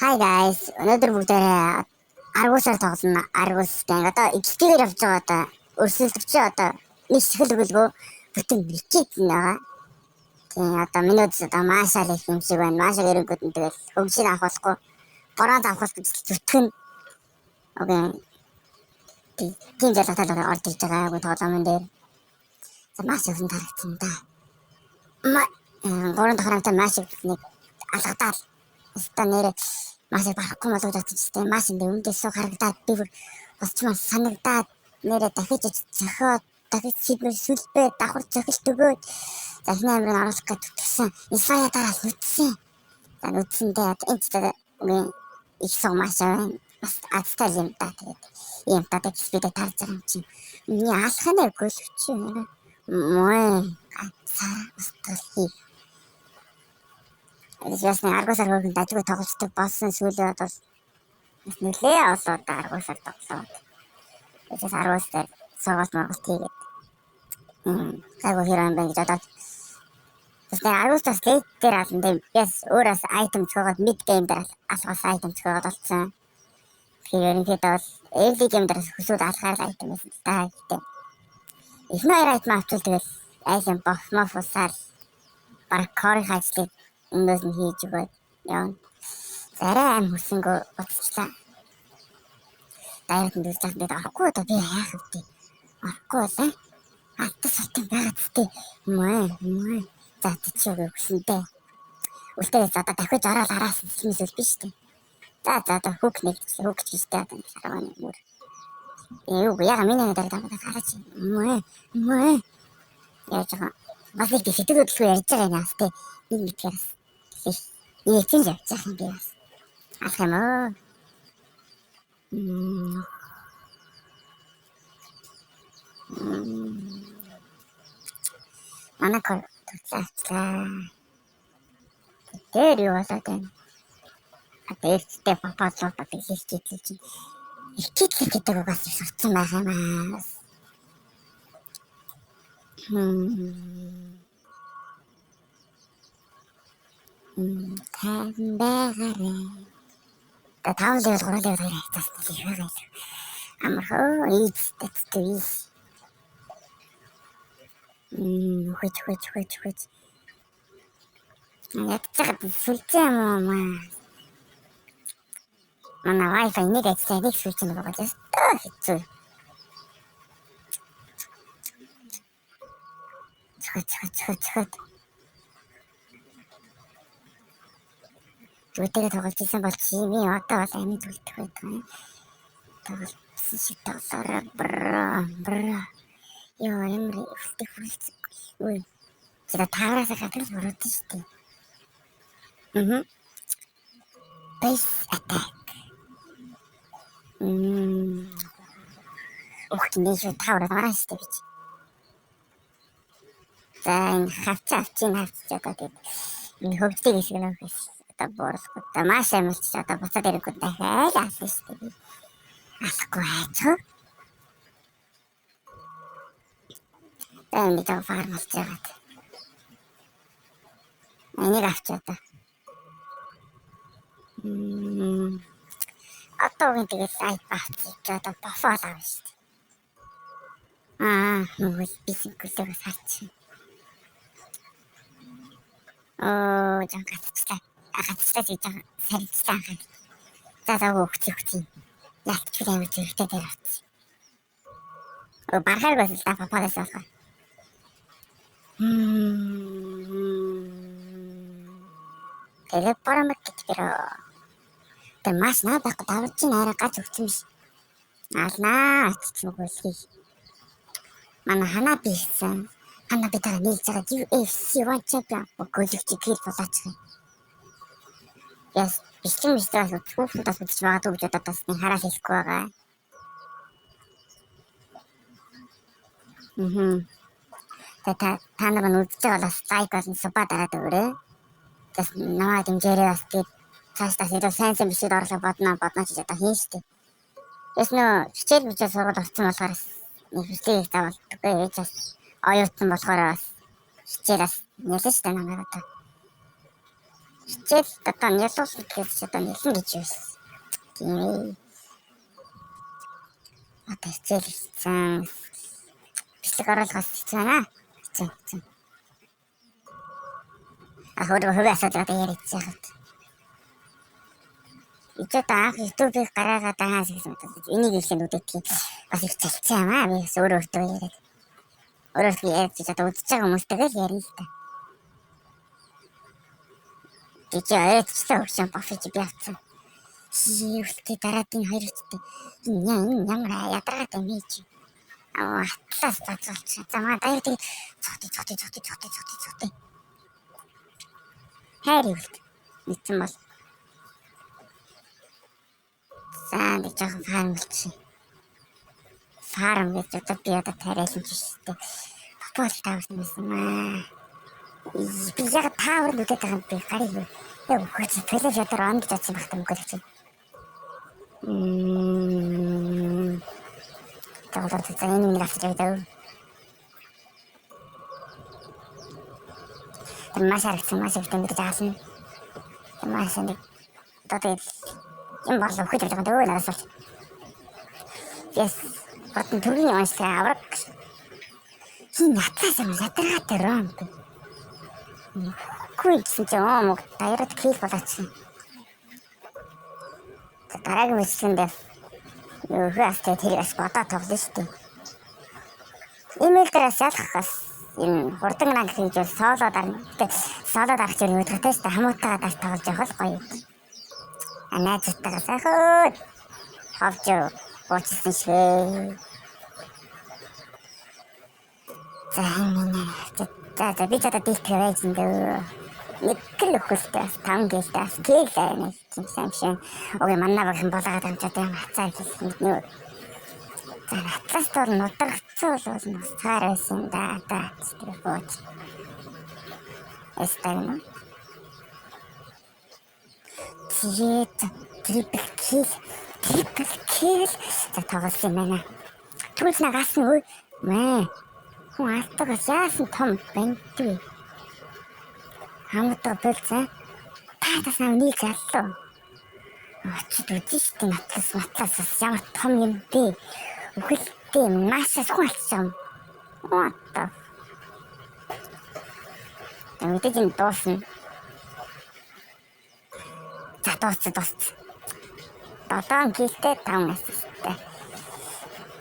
Hi guys, өнөөдөр бүгдээрээ аргуусаар тоглоно. Аргуус гэнг одоо XP-гээр явж байгаа одоо өрсөлдөгч одоо нэг сэтгэл өгөлгөө бүтэн рикет байгаа. Тийм одоо минут одоо маашаал их юм шиг байна. Маашаа эрэнгүүд нь тэгэл хөгжийг авахгүй, бронз авах гэж зүтгэн. Окей. Тийм залхатал орж иж байгаа гоо тоглоомн дээр. За маш их тарагдсан да. Гурван дахь харамтай маш их нэг алгадаад өстө нэрээ маш их барахгүй болоод очижтэй маш энэ өмнөдөө суу харагдаад би босчмаа санагдаад нэрээ дахиж зохиод дахиж сибэр сүлбээ давхар зохилт өгөөд за эхний амрыг оруулах гэж тгсэн инсая дараа нүдсэн. За нүдсэндээ энэ тэгээд их суу маш бас азтай юм да тэгээд юм та тэкспидэ тарж байгаа юм чинь миний алхахны гөлөвч юм. Мой сара устгал ясны аргуусаар хөргөн дажгүй тоглолцдог болсон сүүлээ бол нэлээ олоод аргуусаар тоглоо. Тэгээс аргуусаар суугаад маргуулт хийгээд. Гайгүй хэрэг байна гэж бодоод. Тэгээс аргуусаар стейт дээр алан дээр яс өөрөөс айтем цогоод мид гейм дээр алгаас айтем цогоод олцсон. Тэгэхээр ерөнхийдөө бол early game дээр хөсөөд алхаар айтем байсан та гэдэг. Эхний хоёр айтем авчвал тэгэл айлын бофмофусаар бараг кори хайцлыг өнөөс нь хийж өгөөд явна. Арай аим хүсэнгөө боцчлаа. Дайрт нь дүүсэлт дээр авахгүй одоо би яах вэ? Авахгүй болоо. Атас утсан байгаад тээ. Мой. За тийч юу гэсэнтэй. Үлдээ за одоо дахиж ороод араас хэлмэсэл биш үү? За одоо хүүк гэжтэй одоо сарваны мөр. Юу яа миний дээр гараач. Мой. Яаж байгаа. Бас их сэтгэлдлгүй ярьж байгаа юм аа тээ. Би мэдээс. Ийцэн явчихсан би бас. Ах юм аа. Манайхаар туцаацлаа. Тэр юу болоод байна? Апэстэ папатлоо хэлчихсэн чинь. Ихтгэл гэдэг угаас сурцсан байх юм аа. Тэнбэрэ. Татаалал гурлыг хайцсан юм. Амархоо ийцтэй. Хөч. Яг цагт сүлжээ юм аа. Манай Wi-Fi нэг ажлыг сүлжээ байгаа гэж хэцүү. Цохот. Зүгтээ тоглолцсон бол чимээ одоо бол амин зүгтэх байдаг. Тоглолцсон шиг тоглоорой бра. Яа ямар ихтэй. Ой. За таараас гадар ороод штий. Base attack. Охтний шүү таараа мараш штий бич. За энэ хавцаа одоо энэ хөвгдөг хэсэг нөх одоо боорсгоо та маш амилч одоо буцаад ирэхгүй дахиад алсан штий. Алахгүй хайцгаа. Энд яг фармалж байгаа. Энийг авчаа. Одоо тэгээд сайт авчих одоо бофол авна штий. Нөгөө бисикүлээ сарч. Жан гацчлаа гэж сарилцсан. За хөөхчих. Яач юм хэрэгтэй дээр авчих. Бархаар байсан та папаас авах. Тэгээд парамет гэхээр тэ маш надад давж нэрэ гац өгсөн биш. Алнаа ч нүгэлхий. Манай хана бийсэн. Хана битара нийлж байгаа UFC One Champion гөлөгч гэр болооч. Яс бичсэн мистрас хүүхдээс үзэж байгаа гэж одоо бас хараад хэлэхгүй байгаа. Та нар үзэж байгаа бас лайкаас супа дараад өгөөрэй. Тэс намайг дэмжээрэй бас гээд цаашдаа илүү сайн бичээд орлого бодно ч одоо хийн штэ. Тэс нөө хичээл бичээ сургууль орсон болохоор нэг хүслийг заавалдаггүй ээж бас оюутсан болохоор бас хичээлээс нэлээд штэ намайг одоо. Хичээл одоо нялуулсан гэхээс одоо нэлэн гэж байсан. Тийм ээ. Одоо хичээл хийсэн. Бичлэг оруулахаас хийсэн. Хийсэн. Хөргөө хувийн асуудал одоо яриад яахад. Ичээд анх YouTube-ийг гараагаад байгаа гэсэн үг. Энийг хэлсэн үдэтгий бас их цалцсан юм аа. Би өөрөө яриад. Өөрөө ярьж одоо үзэж байгаа хүмүүстэйгээ л ярина л та. Тэгж айдчтай өгсөн бофиж би авсан. Хийвэлтэй дараадын хоёр үстэй. Энэ ямар ядаргатай юм чи. Атлаас цацуулчих. Замаа даяар тийм цоти. Хайрвэлт. Мэдсэн бол. Санд жоохон фарм болчих. Фарм гэж одоо би одоо тариалсан ч шүү дээ. Попол тавсан юм. Би яг таавар нүдэт байгаа юм би гарыг яг хөц төлөв ядаар онд цацсан багт юм гэж. Тэгээд энэ нэг авч явдаг. Маш их таасан. Маш нэг одоо юм болов хөт явж байгаа дөө надаас. Yes. Батн төрний онцлог авраг. Хин натлаас юм ядаргаатай ром. Күйтсэн ч юм уу дайраад хийх болооч. Дараагийн мэтлэгэндээ юу хөөстэй тэрээс бодоо тоглоно шүү дээ. Имэйл дээрээс ялахаас энэ хурдан ранг хийж соолоо дарна. Соолоо дарах чинь юу гэдэгтэй шүү дээ. Хамаатайгаа даш тоглож явах гоё. Найзтайгаа сайхан хавж боцсон шээ. За би чадаад их тавьсан дээ. Нэг л өгөхтэй тан гэлтэй кэлээ нэг юм сайн. Окей манна багын болоод амжаад юм хацаа хийх нөө. За атлаас төр нударгцсан бол нас цаар байсан да тийм бооч. Эстайна. Трипл кил за тоглосон юм байна. Түлс нагаас нь өө мэ хүн алтагаас яасан том бэнтгүй. Хамтаа болцсон. Таас нэг заллуу. Очид үдштэй матлаас ямар том юм бэ? Үгэлтэй маш суулсан. What? Мэдээж энэ дуусна. За дуусна. 7 гэлтэй 5 настай.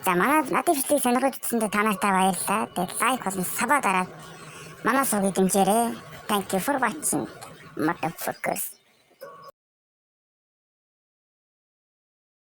За манай надад сонирхож үзсэндээ танаатай баярлалаа. Тэгээд лайк болон сабаа дараад манай сувгийг дэмжээрэй. Thank you for watching, motherfuckers.